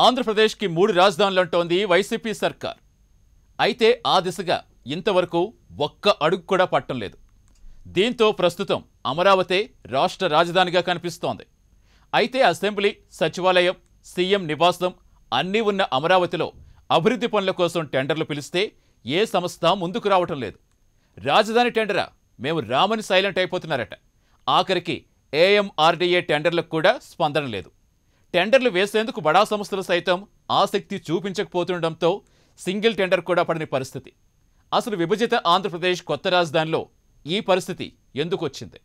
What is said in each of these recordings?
ఆంధ్రప్రదేశ్కి 3 రాజధానులంటోంది వైసీపీ సర్కార్. అయితే ఆ దిశగా ఇంతవరకు ఒక్క అడుగు కూడా పట్టం లేదు. దీంతో ప్రస్తుతం అమరావతి రాష్ట్ర రాజధానిగా కనిపిస్తోంది. అయితే అసెంబ్లీ, సచివాలయం, సీఎం నివాసం అన్నీ ఉన్న అమరావతిలో అభివృద్ధి పనుల కోసం టెండర్లు పిలిస్తే ఏ సంస్థ ముందుకు రావటం లేదు. రాజధాని టెండరా, మేము రామని సైలెంట్ అయిపోతున్నారట. ఆఖరికి ఏఎంఆర్డీఏ టెండర్లకు కూడా స్పందన లేదు. టెండర్లు వేసేందుకు బడా సంస్థలు సైతం ఆసక్తి చూపించకపోతుండటంతో సింగిల్ టెండర్ కూడా పడని పరిస్థితి. అసలు విభజిత ఆంధ్రప్రదేశ్ కొత్త రాజధానిలో ఈ పరిస్థితి ఎందుకు వచ్చింది?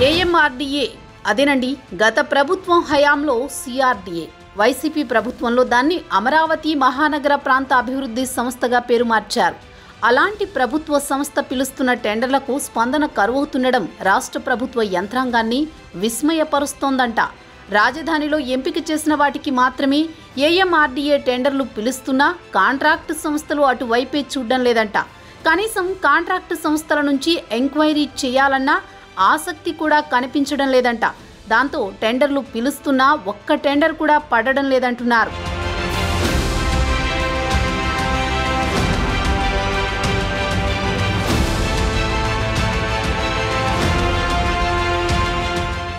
ఏఎంఆర్డీఏ అదేనండి, గత ప్రభుత్వం హయాంలో సిఆర్డీఏ, వైసీపీ ప్రభుత్వంలో దాన్ని అమరావతి మహానగర ప్రాంత అభివృద్ధి సంస్థగా పేరు మార్చారు. అలాంటి ప్రభుత్వ సంస్థ పిలుస్తున్న టెండర్లకు స్పందన కరువవుతుండడం రాష్ట్ర ప్రభుత్వ యంత్రాంగాన్ని విస్మయపరుస్తోందంట. రాజధానిలో ఎంపిక చేసిన వాటికి మాత్రమే ఏఎంఆర్డీఏ టెండర్లు పిలుస్తున్నా కాంట్రాక్టు సంస్థలు అటువైపే చూడడం లేదంట. కనీసం కాంట్రాక్టు సంస్థల నుంచి ఎంక్వైరీ చేయాలన్నా ఆసక్తి కూడా కనిపించడం లేదంట. దాంతో టెండర్లు పిలుస్తున్నా ఒక్క టెండర్ కూడా పడడం లేదంటున్నారు.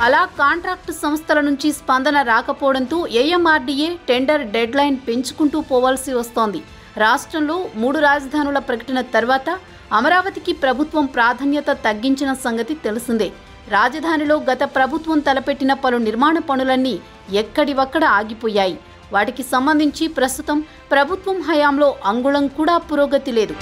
అలా కాంట్రాక్టు సంస్థల నుంచి స్పందన రాకపోవడంతో ఏఎంఆర్డీఏ టెండర్ డెడ్లైన్ పెంచుకుంటూ పోవాల్సి వస్తోంది. రాష్ట్రంలో 3 రాజధానుల ప్రకటన తర్వాత అమరావతికి ప్రభుత్వం ప్రాధాన్యత తగ్గించిన సంగతి తెలిసిందే. రాజధానిలో గత ప్రభుత్వం తలపెట్టిన పలు నిర్మాణ పనులన్నీ ఎక్కడివక్కడ ఆగిపోయాయి. వాటికి సంబంధించి ప్రస్తుతం ప్రభుత్వం హయాంలో అంగుళం కూడా పురోగతి లేదు.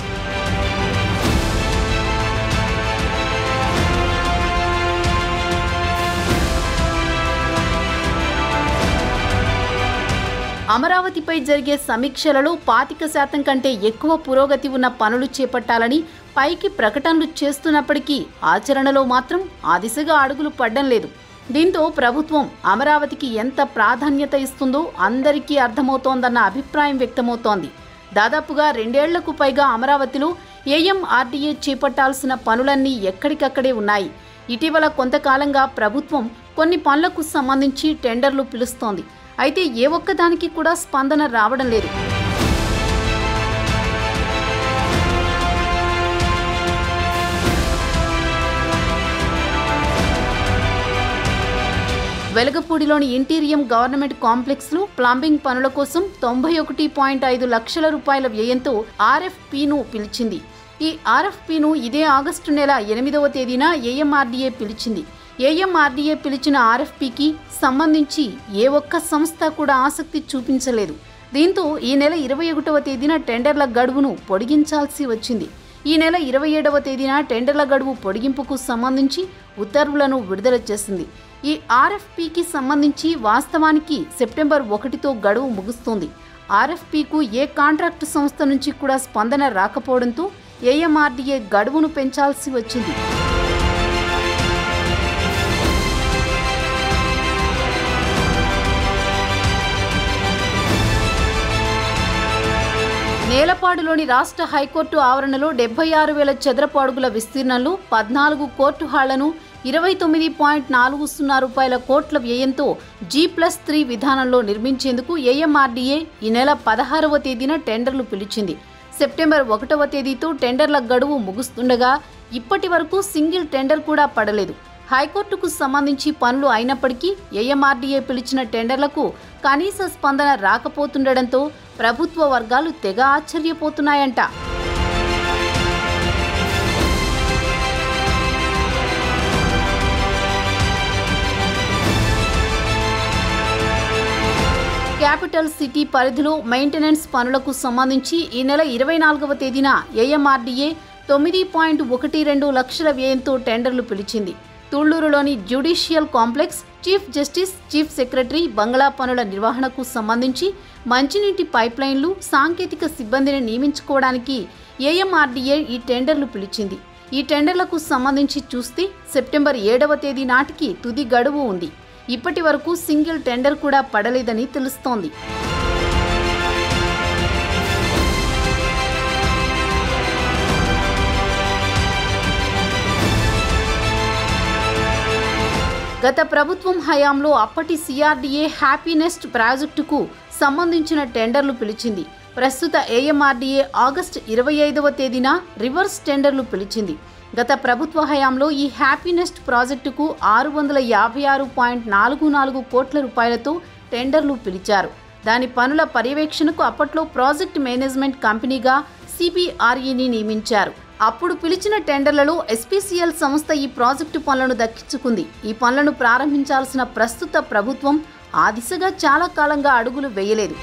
అమరావతిపై జరిగే సమీక్షలలో 25% కంటే ఎక్కువ పురోగతి ఉన్న పనులు చేపట్టాలని పైకి ప్రకటనలు చేస్తున్నప్పటికీ ఆచరణలో మాత్రం ఆ దిశగా అడుగులు పడ్డం లేదు. దీంతో ప్రభుత్వం అమరావతికి ఎంత ప్రాధాన్యత ఇస్తుందో అందరికీ అర్థమవుతోందన్న అభిప్రాయం వ్యక్తమవుతోంది. దాదాపుగా 2 ఏళ్లకు పైగా అమరావతిలో ఏఎంఆర్డీఏ చేపట్టాల్సిన పనులన్నీ ఎక్కడికక్కడే ఉన్నాయి. ఇటీవల కొంతకాలంగా ప్రభుత్వం కొన్ని పనులకు సంబంధించి టెండర్లు పిలుస్తోంది. అయితే ఏ ఒక్కదానికి కూడా స్పందన రావడం లేదు. వెలగపూడిలోని ఇంటీరియం గవర్నమెంట్ కాంప్లెక్స్లో ప్లంబింగ్ పనుల కోసం 91.5 లక్షల రూపాయల వ్యయంతో ఆర్ఎఫ్పీను పిలిచింది. ఈ ఆర్ఎఫ్పీను ఇదే ఆగస్టు నెల 8వ తేదీన ఏఎంఆర్డీఏ పిలిచింది. ఏఎంఆర్డీఏ పిలిచిన ఆర్ఎఫ్పీకి సంబంధించి ఏ ఒక్క సంస్థ కూడా ఆసక్తి చూపించలేదు. దీంతో ఈ నెల 21వ తేదీన టెండర్ల గడువును పొడిగించాల్సి వచ్చింది. ఈ నెల 27వ తేదీన టెండర్ల గడువు పొడిగింపుకు సంబంధించి ఉత్తర్వులను విడుదల చేసింది. ఈ ఆర్ఎఫ్పీకి సంబంధించి వాస్తవానికి సెప్టెంబర్ 1తో గడువు ముగుస్తుంది. ఆర్ఎఫ్పీకు ఏ కాంట్రాక్టు సంస్థ నుంచి కూడా స్పందన రాకపోవడంతో ఏఎంఆర్డీఏ గడువును పెంచాల్సి వచ్చింది. నేలపాడులోని రాష్ట్ర హైకోర్టు ఆవరణలో 76,000 చదరపు అడుగుల విస్తీర్ణంలో 14 కోర్టు హాళ్లను 29.40 రూపాయల కోట్ల వ్యయంతో G+3 విధానంలో నిర్మించేందుకు ఏఎంఆర్డీఏ ఈ నెల 16వ తేదీన టెండర్లు పిలిచింది. సెప్టెంబర్ 1వ తేదీతో టెండర్ల గడువు ముగుస్తుండగా ఇప్పటి వరకు సింగిల్ టెండర్ కూడా పడలేదు. హైకోర్టుకు సంబంధించి పనులు అయినప్పటికీ ఏఎంఆర్డీఏ పిలిచిన టెండర్లకు కనీస స్పందన రాకపోతుండటంతో ప్రభుత్వ వర్గాలు తెగ ఆశ్చర్యపోతున్నాయంట. క్యాపిటల్ సిటీ పరిధిలో మెయింటెనెన్స్ పనులకు సంబంధించి ఈ నెల 24వ తేదీన ఏఎంఆర్డీఏ 9.12 లక్షల వ్యయంతో టెండర్లు పిలిచింది. తుళ్లూరులోని judicial complex, chief justice, chief secretary బంగ్లా పనుల నిర్వహణకు సంబంధించి మంచినీటి పైప్లైన్లు, సాంకేతిక సిబ్బందిని నియమించుకోవడానికి ఏఎంఆర్డీఏ ఈ టెండర్లు పిలిచింది. ఈ టెండర్లకు సంబంధించి చూస్తే సెప్టెంబర్ 7వ తేదీ నాటికి తుది గడువు ఉంది. ఇప్పటి వరకు సింగిల్ టెండర్ కూడా పడలేదని తెలుస్తోంది. గత ప్రభుత్వం హయాంలో అప్పటి సిఆర్డీఏ హ్యాపీనెస్ట్ ప్రాజెక్టుకు సంబంధించిన టెండర్లు పిలిచింది. ప్రస్తుత ఏఎంఆర్డీఏ ఆగస్టు 25వ తేదీన రివర్స్ టెండర్లు పిలిచింది. గత ప్రభుత్వ హయాంలో ఈ హ్యాపీనెస్ట్ ప్రాజెక్టుకు 656.44 కోట్ల రూపాయలతో టెండర్లు పిలిచారు. దాని పనుల పర్యవేక్షణకు అప్పట్లో ప్రాజెక్ట్ మేనేజ్మెంట్ కంపెనీగా సిబిఆర్ఈని నియమించారు. అప్పుడు పిలిచిన టెండర్లలో ఎస్పీసీఎల్ సంస్థ ఈ ప్రాజెక్టు పనులను దక్కించుకుంది. ఈ పనులను ప్రారంభించాల్సిన ప్రస్తుత ప్రభుత్వం ఆ దిశగా చాలా కాలంగా అడుగులు వేయలేదు.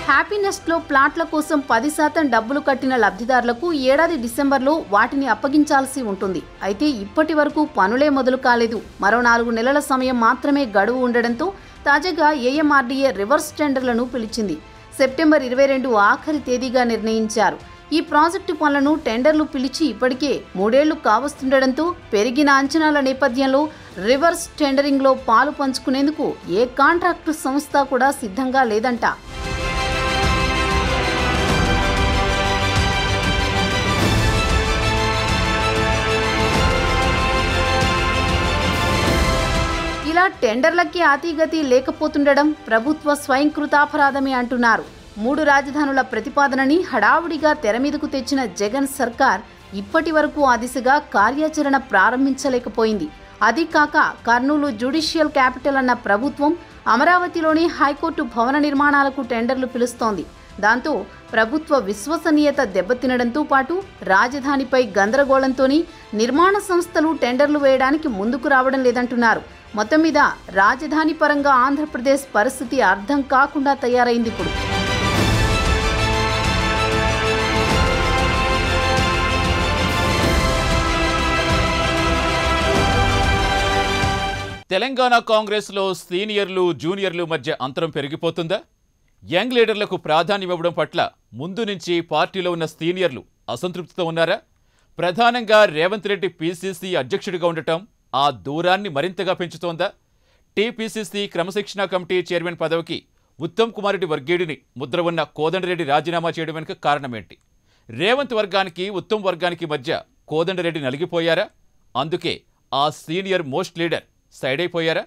హ్యాపీనెస్ట్లో ప్లాట్ల కోసం 10% డబ్బులు కట్టిన లబ్ధిదారులకు ఏడాది డిసెంబర్లో వాటిని అప్పగించాల్సి ఉంటుంది. అయితే ఇప్పటి వరకు పనులే మొదలు కాలేదు. మరో 4 నెలల సమయం మాత్రమే గడువు ఉండడంతో తాజాగా ఏఎంఆర్డీఏ రివర్స్ టెండర్లను పిలిచింది. సెప్టెంబర్ 22 ఆఖరి తేదీగా నిర్ణయించారు. ఈ ప్రాజెక్టు పనులను టెండర్లు పిలిచి ఇప్పటికే 3 ఏళ్లు కావస్తుండడంతో పెరిగిన అంచనాల నేపథ్యంలో రివర్స్ టెండరింగ్లో పాలు పంచుకునేందుకు ఏ కాంట్రాక్టు సంస్థ కూడా సిద్ధంగా లేదంట. ఇలా టెండర్లకి అతీగతి లేకపోతుండడం ప్రభుత్వ స్వయంకృతాపరాధమే అంటున్నారు. 3 రాజధానుల ప్రతిపాదనని హడావుడిగా తెరమీదకు తెచ్చిన జగన్ సర్కార్ ఇప్పటి వరకు ఆ దిశగా కార్యాచరణ ప్రారంభించలేకపోయింది. అది కాక కర్నూలు జ్యుడిషియల్ క్యాపిటల్ అన్న ప్రభుత్వం అమరావతిలోని హైకోర్టు భవన నిర్మాణాలకు టెండర్లు పిలుస్తోంది. దాంతో ప్రభుత్వ విశ్వసనీయత దెబ్బతినడంతో పాటు రాజధానిపై గందరగోళంతోని నిర్మాణ సంస్థలు టెండర్లు వేయడానికి ముందుకు రావడం లేదంటున్నారు. మొత్తం మీద రాజధాని పరంగా ఆంధ్రప్రదేశ్ పరిస్థితి అర్థం కాకుండా తయారైంది ఇప్పుడు. తెలంగాణ కాంగ్రెస్లో సీనియర్లు జూనియర్లు మధ్య అంతరం పెరిగిపోతుందా? యంగ్ లీడర్లకు ప్రాధాన్యం ఇవ్వడం పట్ల ముందు నుంచి పార్టీలో ఉన్న సీనియర్లు అసంతృప్తితో ఉన్నారా? ప్రధానంగా రేవంత్ రెడ్డి పీసీసీ అధ్యక్షుడిగా ఉండటం ఆ దూరాన్ని మరింతగా పెంచుతోందా? టీపీసీసీ క్రమశిక్షణా కమిటీ చైర్మన్ పదవికి ఉత్తమ్ కుమార్ రెడ్డి వర్గీయుడిని ముద్ర ఉన్న కోదండరెడ్డి రాజీనామా చేయడం వెనుక కారణమేంటి? రేవంత్ వర్గానికి ఉత్తమ్ వర్గానికి మధ్య కోదండరెడ్డి నలిగిపోయారా? అందుకే ఆ సీనియర్ మోస్ట్ లీడర్ సైడ్ అయిపోయారా?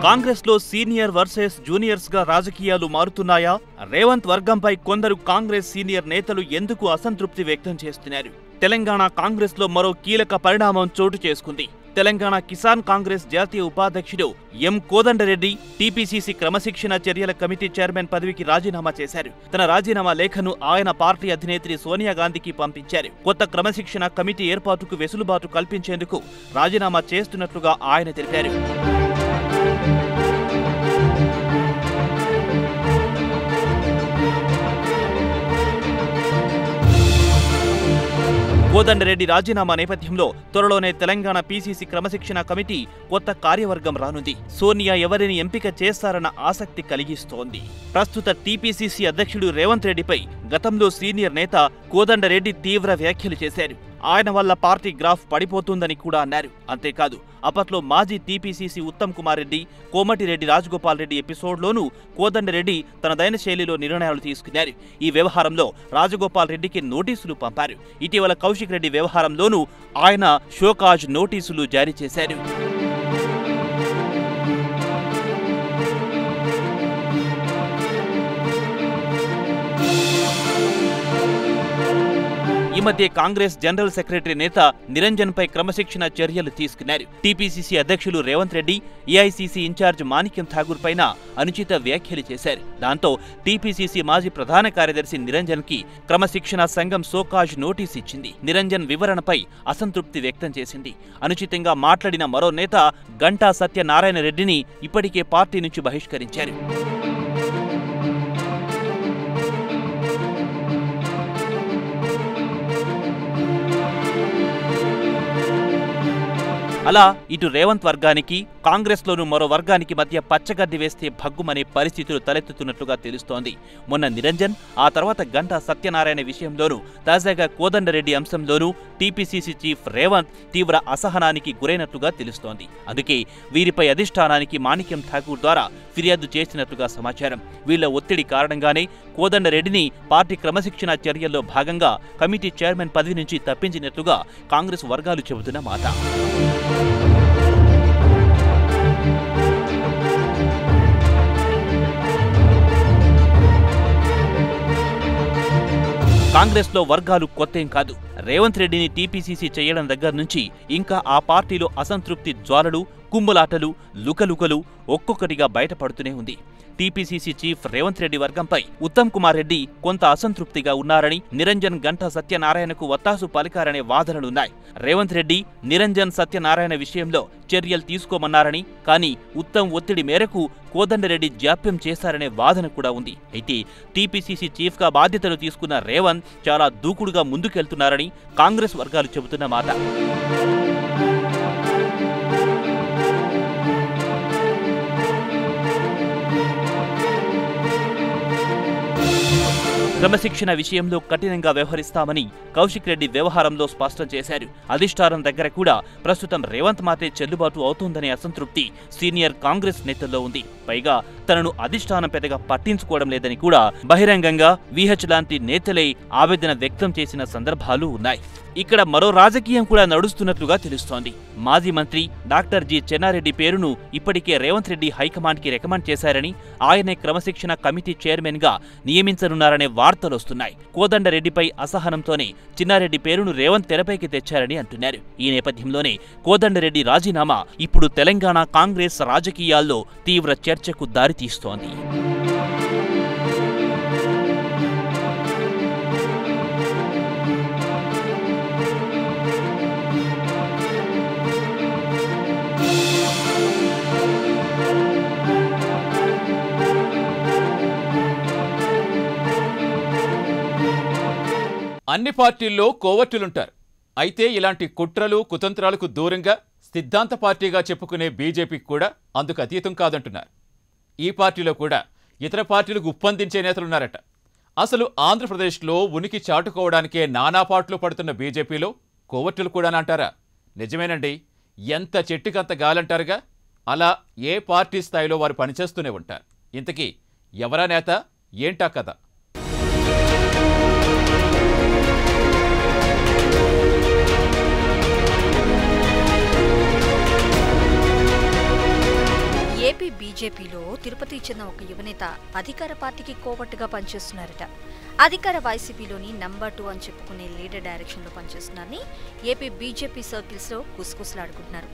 కాంగ్రెస్లో సీనియర్ వర్సెస్ జూనియర్స్ గా రాజకీయాలు మారుతున్నాయా? రేవంత్ వర్గంపై కొందరు కాంగ్రెస్ సీనియర్ నేతలు ఎందుకు అసంతృప్తి వ్యక్తం చేస్తున్నారు? తెలంగాణ కాంగ్రెస్లో మరో కీలక పరిణామం చోటు చేసుకుంది. తెలంగాణ కిసాన్ కాంగ్రెస్ జాతీయ ఉపాధ్యక్షుడు ఎం కోదండరెడ్డి టీపీసీసీ క్రమశిక్షణ చర్యల కమిటీ చైర్మన్ పదవికి రాజీనామా చేశారు. తన రాజీనామా లేఖను ఆయన పార్టీ అధినేత్రి సోనియా గాంధీకి పంపించారు. కొత్త క్రమశిక్షణ కమిటీ ఏర్పాటుకు వెసులుబాటు కల్పించేందుకు రాజీనామా చేస్తున్నట్లుగా ఆయన తెలిపారు. కోదండరెడ్డి రాజీనామా నేపథ్యంలో త్వరలోనే తెలంగాణ పీసీసీ క్రమశిక్షణ కమిటీ కొత్త కార్యవర్గం రానుంది. సోనియా ఎవరిని ఎంపిక చేస్తారన్న ఆసక్తి కలిగిస్తోంది. ప్రస్తుత టీపీసీసీ అధ్యక్షుడు రేవంత్ రెడ్డిపై గతంలో సీనియర్ నేత కోదండరెడ్డి తీవ్ర వ్యాఖ్యలు చేశారు. ఆయన వల్ల పార్టీ గ్రాఫ్ పడిపోతుందని కూడా అన్నారు. అంతేకాదు అప్పట్లో మాజీ టీపీసీసీ ఉత్తమ్ కుమార్ రెడ్డి, కోమటిరెడ్డి రాజగోపాల్ రెడ్డి ఎపిసోడ్లోనూ కోదండరెడ్డి తనదైన శైలిలో నిర్ణయాలు తీసుకున్నారు. ఈ వ్యవహారంలో రాజగోపాల్ రెడ్డికి నోటీసులు పంపారు. ఇటీవల కౌశిక్ రెడ్డి వ్యవహారంలోనూ ఆయన షోకాజ్ నోటీసులు జారీ చేశారు. ఈ మధ్య కాంగ్రెస్ జనరల్ సెక్రటరీ నేత నిరంజన్ పై క్రమశిక్షణ చర్యలు తీసుకున్నారు. టీపీసీసీ అధ్యక్షులు రేవంత్ రెడ్డి ఏఐసీసీ ఇన్ఛార్జ్ మాణిక్యం ఠాగూర్ పైన అనుచిత వ్యాఖ్యలు చేశారు. దాంతో టీపీసీసీ మాజీ ప్రధాన కార్యదర్శి నిరంజన్ కి క్రమశిక్షణ సంఘం సోకాజ్ నోటీస్ ఇచ్చింది. నిరంజన్ వివరణపై అసంతృప్తి వ్యక్తం చేసింది. అనుచితంగా మాట్లాడిన మరో నేత గంటా సత్యనారాయణ రెడ్డిని ఇప్పటికే పార్టీ నుంచి బహిష్కరించారు. అలా ఇటు రేవంత్ వర్గానికి కాంగ్రెస్లోనూ మరో వర్గానికి మధ్య పచ్చగడ్డి వేస్తే భగ్గుమనే పరిస్థితులు తలెత్తుతున్నట్లుగా తెలుస్తోంది. మొన్న నిరంజన్, ఆ తర్వాత గంటా సత్యనారాయణ విషయంలోనూ, తాజాగా కోదండరెడ్డి అంశంలోనూ టీపీసీసీ చీఫ్ రేవంత్ తీవ్ర అసహనానికి గురైనట్లుగా తెలుస్తోంది. అందుకే వీరిపై అధిష్టానానికి మాణిక్యం ఠాకూర్ ద్వారా ఫిర్యాదు చేసినట్లుగా సమాచారం. వీళ్ల ఒత్తిడి కారణంగానే కోదండరెడ్డిని పార్టీ క్రమశిక్షణ చర్యల్లో భాగంగా కమిటీ చైర్మన్ పదవి నుంచి తప్పించినట్లుగా కాంగ్రెస్ వర్గాలు చెబుతున్న మాట. కాంగ్రెస్లో వర్గాలు కొత్తేం కాదు. రేవంత్ రెడ్డిని టీపీసీసీ చేయడం దగ్గర నుంచి ఇంకా ఆ పార్టీలో అసంతృప్తి జ్వాలలు, కుమ్ములాటలు, లుకలుకలు ఒక్కొక్కటిగా బయటపడుతూనే ఉంది. టీపీసీసీ చీఫ్ రేవంత్ రెడ్డి వర్గంపై ఉత్తమ్ కుమార్ రెడ్డి కొంత అసంతృప్తిగా ఉన్నారని, నిరంజన్, గంటా సత్యనారాయణకు వత్తాసు పలికారనే వాదనలున్నాయి. రేవంత్ రెడ్డి, నిరంజన్, సత్యనారాయణ విషయంలో చర్యలు తీసుకోమన్నారని, కానీ ఉత్తమ్ ఒత్తిడి మేరకు కోదండరెడ్డి జాప్యం చేశారనే వాదన కూడా ఉంది. అయితే టీపీసీసీ చీఫ్గా బాధ్యతలు తీసుకున్న రేవంత్ చాలా దూకుడుగా ముందుకెళ్తున్నారని కాంగ్రెస్ వర్గాలు చెబుతున్న మాట. క్రమశిక్షణ విషయంలో కఠినంగా వ్యవహరిస్తామని కౌశిక్ రెడ్డి వ్యవహారంలో స్పష్టం చేశారు. అధిష్టానం దగ్గర కూడా ప్రస్తుతం రేవంత్ మాటే చెల్లుబాటు అవుతోందనే అసంతృప్తి సీనియర్ కాంగ్రెస్ నేతల్లో ఉంది. పైగా తనను అధిష్టానం పెద్దగా పట్టించుకోవడం లేదని కూడా బహిరంగంగా వీహెచ్ లాంటి నేతలే ఆవేదన వ్యక్తం చేసిన సందర్భాలు ఉన్నాయి. ఇక్కడ మరో రాజకీయం కూడా నడుస్తున్నట్లుగా తెలుస్తోంది. మాజీ మంత్రి డాక్టర్ జి చెన్నారెడ్డి పేరును ఇప్పటికే రేవంత్ రెడ్డి హైకమాండ్కి రికమెండ్ చేశారని, ఆయనే క్రమశిక్షణ కమిటీ చైర్మన్గా నియమించనున్నారనే వార్తలొస్తున్నాయి. కోదండరెడ్డిపై అసహనంతోనే చిన్నారెడ్డి పేరును రేవంత్ తెరపైకి తెచ్చారని అంటున్నారు. ఈ నేపథ్యంలోనే కోదండరెడ్డి రాజీనామా ఇప్పుడు తెలంగాణ కాంగ్రెస్ రాజకీయాల్లో తీవ్ర చర్చకు దారితీస్తోంది. అన్ని పార్టీల్లో కోవర్టులుంటారు. అయితే ఇలాంటి కుట్రలు, కుతంత్రాలకు దూరంగా సిద్ధాంత పార్టీగా చెప్పుకునే బీజేపీకి కూడా అందుకు అతీతం కాదంటున్నారు. ఈ పార్టీలో కూడా ఇతర పార్టీలకు ఉప్పందించే నేతలున్నారట. అసలు ఆంధ్రప్రదేశ్లో ఉనికి చాటుకోవడానికే నానా పాటలు పడుతున్న బీజేపీలో కోవర్టులు కూడా అంటారా? నిజమేనండి. ఎంత చెట్టుకంత గాలంటారుగా. అలా ఏ పార్టీ స్థాయిలో వారు పనిచేస్తూనే ఉంటారు. ఇంతకీ ఎవరా నేత, ఏంటా కథ? ఏపీ బీజేపీలో తిరుపతికి చెందిన ఒక యువనేత అధికార పార్టీకి కోవట్టుగా పనిచేస్తున్నారట. అధికార వైసీపీలోని నంబర్ 2 అని చెప్పుకునే లీడర్ డైరెక్షన్లో పనిచేస్తున్నారని ఏపీ బీజేపీ సర్కిల్స్లో గుసగుసలాడుకుంటున్నారు.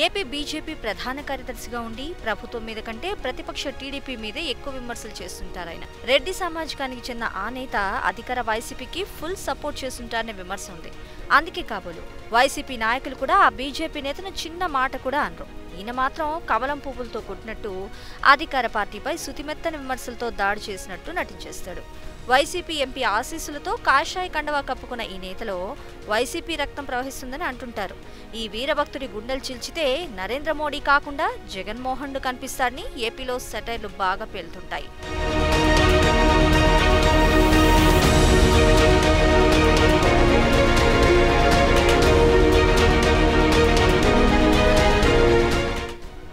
ఏపీ బీజేపీ ప్రధాన కార్యదర్శిగా ఉండి ప్రభుత్వం మీద కంటే ప్రతిపక్ష టీడీపీ మీదే ఎక్కువ విమర్శలు చేస్తుంటారాయన. రెడ్డి సామాజికానికి చెందిన ఆ నేత అధికార వైసీపీకి ఫుల్ సపోర్ట్ చేస్తుంటారనే విమర్శ ఉంది. అందుకే కాబోలు వైసీపీ నాయకులు కూడా ఆ బీజేపీ నేతను చిన్న మాట కూడా అనరు. ఈయన మాత్రం కమలం పువ్వులతో కొట్టినట్టు అధికార పార్టీపై సుతిమెత్తని విమర్శలతో దాడి చేసినట్టు నటించేస్తాడు. వైసీపీ ఎంపీ ఆశీస్సులతో కాషాయ కండవా కప్పుకున్న ఈ నేతలో వైసీపీ రక్తం ప్రవహిస్తుందని అంటుంటారు. ఈ వీరభక్తుడి గుండెలు చీల్చితే నరేంద్ర మోడీ కాకుండా జగన్మోహన్ను కనిపిస్తాడని ఏపీలో సెటైర్లు బాగా పేలుతుంటాయి.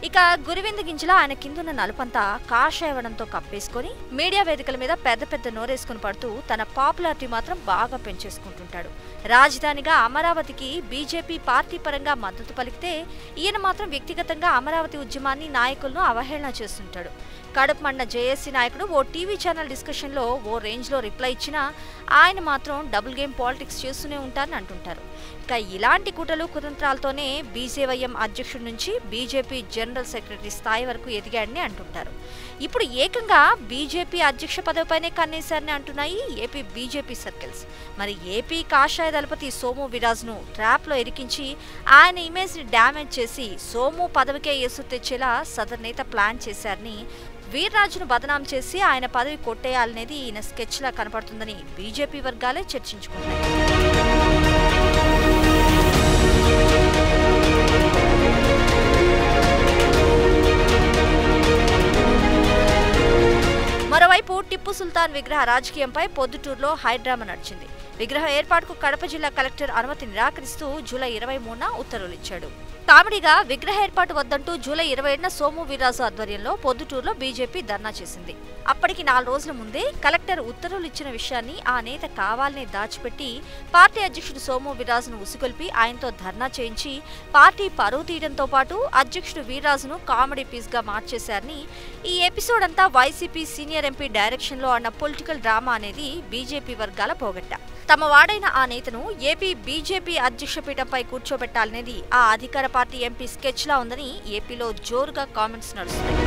ఇక గురివింద గింజలా ఆయన కిందున్న నలుపంతా కాషాయవడంతో కప్పేసుకొని మీడియా వేదికల మీద పెద్ద పెద్ద నోరేసుకుని పడుతూ తన పాపులారిటీ మాత్రం బాగా పెంచేసుకుంటుంటాడు. రాజధానిగా అమరావతికి బీజేపీ పార్టీ పరంగా మద్దతు పలికితే ఈయన మాత్రం వ్యక్తిగతంగా అమరావతి ఉద్యమాన్ని, నాయకులను అవహేళన చేస్తుంటాడు. కడుపు మండ జేఏసీ నాయకుడు ఓ టీవీ ఛానల్ డిస్కషన్లో ఓ రేంజ్లో రిప్లై ఇచ్చినా ఆయన మాత్రం డబుల్ గేమ్ పాలిటిక్స్ చేస్తూనే ఉంటారని అంటుంటారు. ఇక ఇలాంటి కుట్రలు, కుతంత్రాలతోనే బీజేవైఎం అధ్యక్షుడి నుంచి బీజేపీ జనరల్ సెక్రటరీ స్థాయి వరకు ఎదిగాడని అంటుంటారు. ఇప్పుడు ఏకంగా బీజేపీ అధ్యక్ష పదవిపైనే కన్నేశారని అంటున్నాయి ఏపీ బీజేపీ సర్కిల్స్. మరి ఏపీ కాషాయ దళపతి సోము వీర్రాజును ట్రాప్లో ఇరికించి ఆయన ఇమేజ్ని డ్యామేజ్ చేసి సోము పదవికే ఎసు తెచ్చేలా సదర్ నేత ప్లాన్ చేశారని, వీర్రాజును బదనాం చేసి ఆయన పదవి కొట్టేయాలనేది ఈయన స్కెచ్లా కనపడుతుందని బీజేపీ వర్గాలే చర్చించుకుంటాయి. మరోవైపు టిప్పు సుల్తాన్ విగ్రహ రాజకీయంపై పొద్దుటూరులో హైడ్రామా నడిచింది. విగ్రహం ఏర్పాటుకు కడప జిల్లా కలెక్టర్ అనుమతి నిరాకరిస్తూ జూలై 23న ఉత్తర్వులిచ్చాడు. కామెడీగా విగ్రహ ఏర్పాటు వద్దంటూ జూలై 27న సోము వీర్రాజు ఆధ్వర్యంలో పొద్దుటూరులో బీజేపీ ధర్నా చేసింది. అప్పటికి 4 రోజుల ముందే కలెక్టర్ ఉత్తర్వులు ఇచ్చిన విషయాన్ని ఆ నేత కావాలనే దాచిపెట్టి పార్టీ అధ్యక్షుడు సోము వీర్రాజును ఉసుగొల్పి ఆయనతో ధర్నా చేయించి పార్టీ పరువు తీయడంతో పాటు అధ్యక్షుడు వీర్రాజును కామెడీ పీస్ గా మార్చేశారని ఈ ఎపిసోడ్ అంతా వైసీపీ సీనియర్ ఎంపీ డైరెక్షన్ లో ఆడిన పొలిటికల్ డ్రామా అనేది బీజేపీ వర్గాల పోగొట్ట. తమ వాడైన ఆ నేతను ఏపీ బీజేపీ అధ్యక్ష పీఠంపై కూర్చోబెట్టాలనేది ఆ అధికార పార్టీ ఎంపీ స్కెచ్ లా ఉందని ఏపీలో జోరుగా కామెంట్స్ నడుస్తున్నాయి.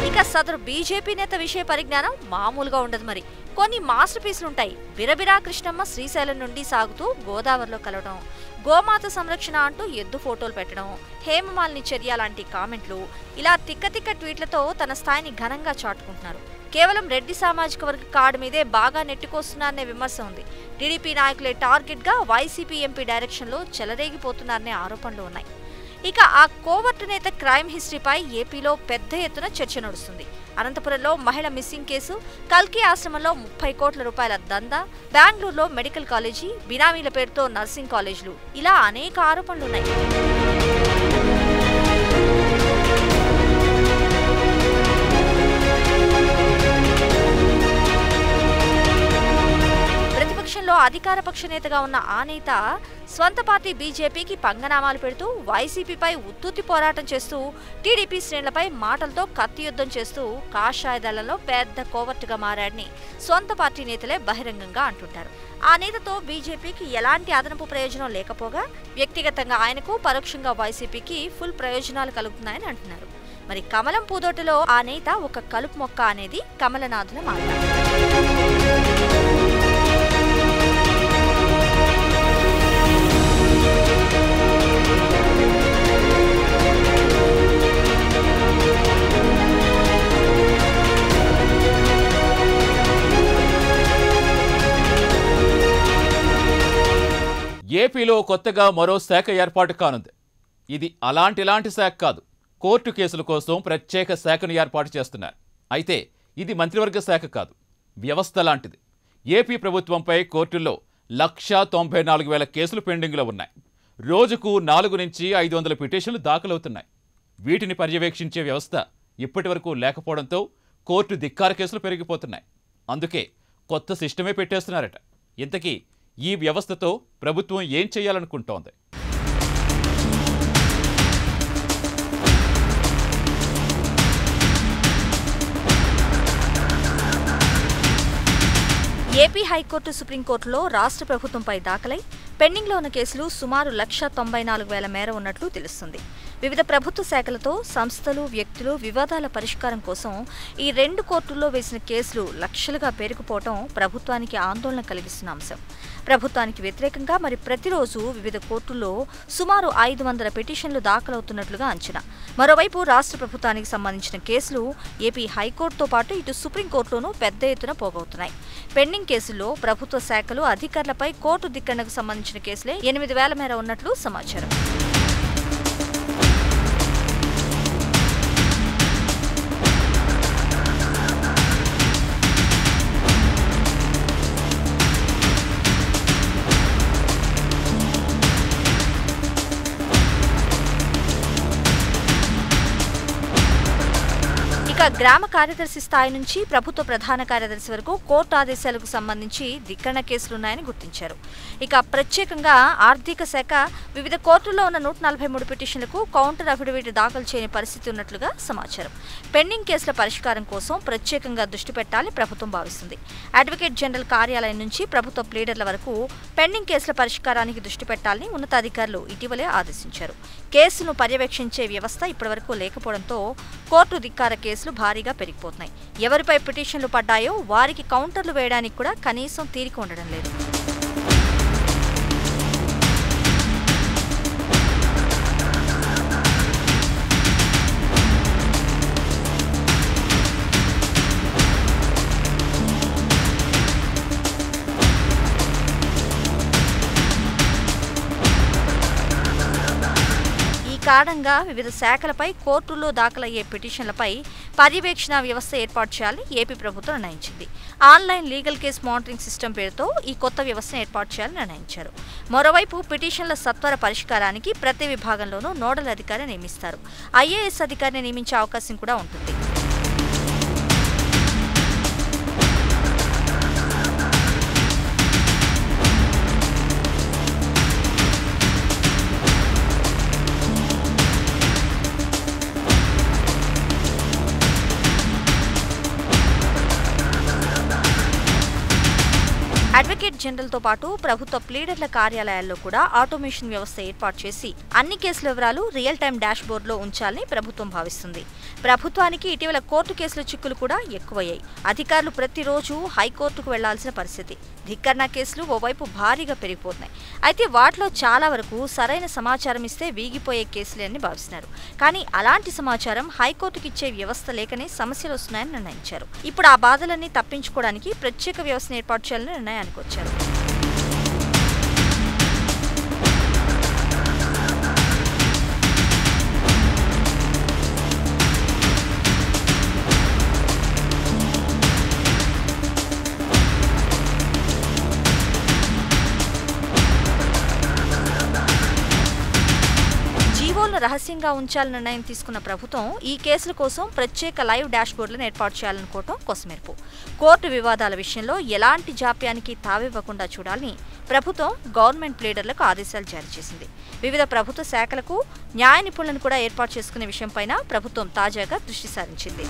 ఇక సదరు బీజేపీ నేత విషయ పరిజ్ఞానం మామూలుగా ఉండదు. మరి కొన్ని మాస్టర్ పీసులుంటాయి. బిరబిరా కృష్ణమ్మ శ్రీశైలం నుండి సాగుతూ గోదావరిలో కలవడం, గోమాత సంరక్షణ అంటూ ఎద్దు ఫోటోలు పెట్టడం, హేమమాలిని చర్య లాంటి కామెంట్లు, ఇలా తిక్క ట్వీట్లతో తన స్థాయిని ఘనంగా చాటుకుంటున్నారు. కేవలం రెడ్డి సామాజిక వర్గ కార్డు మీదే బాగా నెట్టుకొస్తున్నారనే విమర్శ ఉంది. టీడీపీ నాయకులే టార్గెట్ గా వైసీపీ ఎంపీ డైరెక్షన్ లో చెలరేగిపోతున్నారనే ఆరోపణలు ఉన్నాయి. ఇక ఆ కోవర్టు నేత క్రైమ్ హిస్టరీపై ఏపీలో పెద్ద ఎత్తున చర్చ నడుస్తుంది. అనంతపురంలో మహిళ మిస్సింగ్ కేసు, కల్కి ఆశ్రమంలో 30 కోట్ల రూపాయల దందా, బెంగళూరులో మెడికల్ కాలేజీ, బినామీల పేరుతో నర్సింగ్ కాలేజీలు, ఇలా అనేక ఆరోపణలున్నాయి. ప్రతిపక్షంలో అధికార పక్ష నేతగా ఉన్న ఆ నేత స్వంత పార్టీ బీజేపీకి పంగనామాలు పెడుతూ వైసీపీపై ఉత్తుత్తి పోరాటం చేస్తూ టీడీపీ శ్రేణులపై మాటలతో కత్తి యుద్ధం చేస్తూ కాషాయ దళంలో పెద్ద కోవర్టుగా మారాడని సొంత పార్టీ నేతలే బహిరంగంగా అంటుంటారు. ఆ నేతతో బీజేపీకి ఎలాంటి అదనపు ప్రయోజనం లేకపోగా వ్యక్తిగతంగా ఆయనకు పరోక్షంగా వైసీపీకి ఫుల్ ప్రయోజనాలు కలుగుతున్నాయని అంటున్నారు. మరి కమలం పూదోటలో ఆ నేత ఒక కలుపు మొక్క అనేది కమలనాథుల మాట. ఏపీలో కొత్తగా మరో శాఖ ఏర్పాటు కానుంది. ఇది అలాంటి శాఖ కాదు. కోర్టు కేసుల కోసం ప్రత్యేక శాఖను ఏర్పాటు చేస్తున్నారు. అయితే ఇది మంత్రివర్గ శాఖ కాదు, వ్యవస్థ లాంటిది. ఏపీ ప్రభుత్వంపై కోర్టుల్లో 194,000 కేసులు పెండింగ్లో ఉన్నాయి. రోజుకు 4 నుంచి 500 పిటిషన్లు దాఖలవుతున్నాయి. వీటిని పర్యవేక్షించే వ్యవస్థ ఇప్పటి వరకు లేకపోవడంతో కోర్టు ధిక్కార కేసులు పెరిగిపోతున్నాయి. అందుకే కొత్త సిస్టమే పెట్టేస్తున్నారట. ఇంతకీ ఈ వ్యవస్థతో ప్రభుత్వం ఏం చేయాలనుకుంటోంది? ఏపీ హైకోర్టు సుప్రీంకోర్టులో రాష్ట్ర ప్రభుత్వంపై దాఖలై పెండింగ్లో ఉన్న కేసులు సుమారు 194,000 మేర ఉన్నట్లు తెలుస్తుంది. వివిధ ప్రభుత్వ శాఖలతో సంస్థలు, వ్యక్తులు వివాదాల పరిష్కారం కోసం ఈ 2 కోర్టుల్లో వేసిన కేసులు లక్షలుగా పేరుకుపోవడం ప్రభుత్వానికి ఆందోళన కలిగిస్తున్న అంశం. ప్రభుత్వానికి వ్యతిరేకంగా మరి ప్రతిరోజు వివిధ కోర్టుల్లో సుమారు 500 పిటిషన్లు దాఖలవుతున్నట్లుగా అంచనా. మరోవైపు రాష్ట్ర ప్రభుత్వానికి సంబంధించిన కేసులు ఏపీ హైకోర్టుతో పాటు ఇటు సుప్రీంకోర్టులోనూ పెద్ద ఎత్తున పోగవుతున్నాయి. పెండింగ్ కేసుల్లో ప్రభుత్వ శాఖలు, అధికారులపై కోర్టు ధిక్కరణకు సంబంధించిన కేసులే 8,000 మేర ఉన్నట్లు సమాచారం. గ్రామ కార్యదర్శి స్థాయి నుంచి ప్రభుత్వ ప్రధాన కార్యదర్శి వరకు కోర్టు ఆదేశాలకు సంబంధించి ధిక్కరణ కేసులున్నాయని గుర్తించారు. ఇక ప్రత్యేకంగా ఆర్థిక శాఖ వివిధ కోర్టుల్లో ఉన్న 143 పిటిషన్లకు కౌంటర్ అఫిడవిట్ దాఖలు చేయని పరిస్థితి ఉన్నట్లుగా సమాచారం. పెండింగ్ కేసుల పరిష్కారం కోసం ప్రత్యేకంగా దృష్టి పెట్టాలని ప్రభుత్వం భావిస్తుంది. అడ్వకేట్ జనరల్ కార్యాలయం నుంచి ప్రభుత్వ ప్లీడర్ల వరకు పెండింగ్ కేసుల పరిష్కారానికి దృష్టి పెట్టాలని ఉన్నతాధికారులు ఇటీవలే ఆదేశించారు. కేసును పర్యవేక్షించే వ్యవస్థ ఇప్పటివరకు లేకపోవడంతో కోర్టు ధిక్కార కేసులు భారీగా పెరిగిపోతున్నాయి. ఎవరిపై పిటిషన్లు పడ్డాయో వారికి కౌంటర్లు వేయడానికి కూడా కనీసం తీరిక ఉండడం లేదు. కారణంగా వివిధ శాఖలపై కోర్టుల్లో దాఖలయ్యే పిటిషన్లపై పర్యవేక్షణ వ్యవస్థ ఏర్పాటు చేయాలని ఏపీ ప్రభుత్వం నిర్ణయించింది. Online legal case monitoring system పేరుతో ఈ కొత్త వ్యవస్థను ఏర్పాటు చేయాలని నిర్ణయించారు. మరోవైపు పిటిషన్ల సత్వర పరిష్కారానికి ప్రతి విభాగంలోనూ నోడల్ అధికారిని నియమిస్తారు. ఐఏఎస్ అధికారిని నియమించే అవకాశం కూడా ఉంటుంది. అడ్వకేట్ జనరల్తో పాటు ప్రభుత్వ ప్లీడర్ల కార్యాలయాల్లో కూడా ఆటోమేషన్ వ్యవస్థ ఏర్పాటు చేసి అన్ని కేసుల వివరాలు రియల్ టైం డాష్ బోర్డులో ఉంచాలని ప్రభుత్వం భావిస్తుంది. ప్రభుత్వానికి ఇటీవల కోర్టు కేసుల చిక్కులు కూడా ఎక్కువయ్యాయి. అధికారులు ప్రతిరోజు హైకోర్టుకు వెళ్లాల్సిన పరిస్థితి. ధిక్కరణ కేసులు ఓవైపు భారీగా పెరిగిపోతున్నాయి. అయితే వాటిలో చాలా వరకు సరైన సమాచారం ఇస్తే వీగిపోయే కేసులే అని భావిస్తున్నారు. కానీ అలాంటి సమాచారం హైకోర్టుకి ఇచ్చే వ్యవస్థ లేకనే సమస్యలు వస్తున్నాయని నిర్ణయించారు. ఇప్పుడు ఆ బాధలన్నీ తప్పించుకోవడానికి ప్రత్యేక వ్యవస్థను ఏర్పాటు చేయాలని నిర్ణయానికి వచ్చారు. రహస్యంగా ఉంచాలని నిర్ణయం తీసుకున్న ప్రభుత్వం ఈ కేసుల కోసం ప్రత్యేక లైవ్ డాష్ బోర్డులను ఏర్పాటు చేయాలనుకోవటం కోసమేర్పు. కోర్టు వివాదాల విషయంలో ఎలాంటి జాప్యానికి తావివ్వకుండా చూడాలని ప్రభుత్వం గవర్నమెంట్ ప్లీడర్లకు ఆదేశాలు జారీ చేసింది. వివిధ ప్రభుత్వ శాఖలకు న్యాయ నిపుణులను కూడా ఏర్పాటు చేసుకునే విషయంపైన ప్రభుత్వం తాజాగా దృష్టి సారించింది.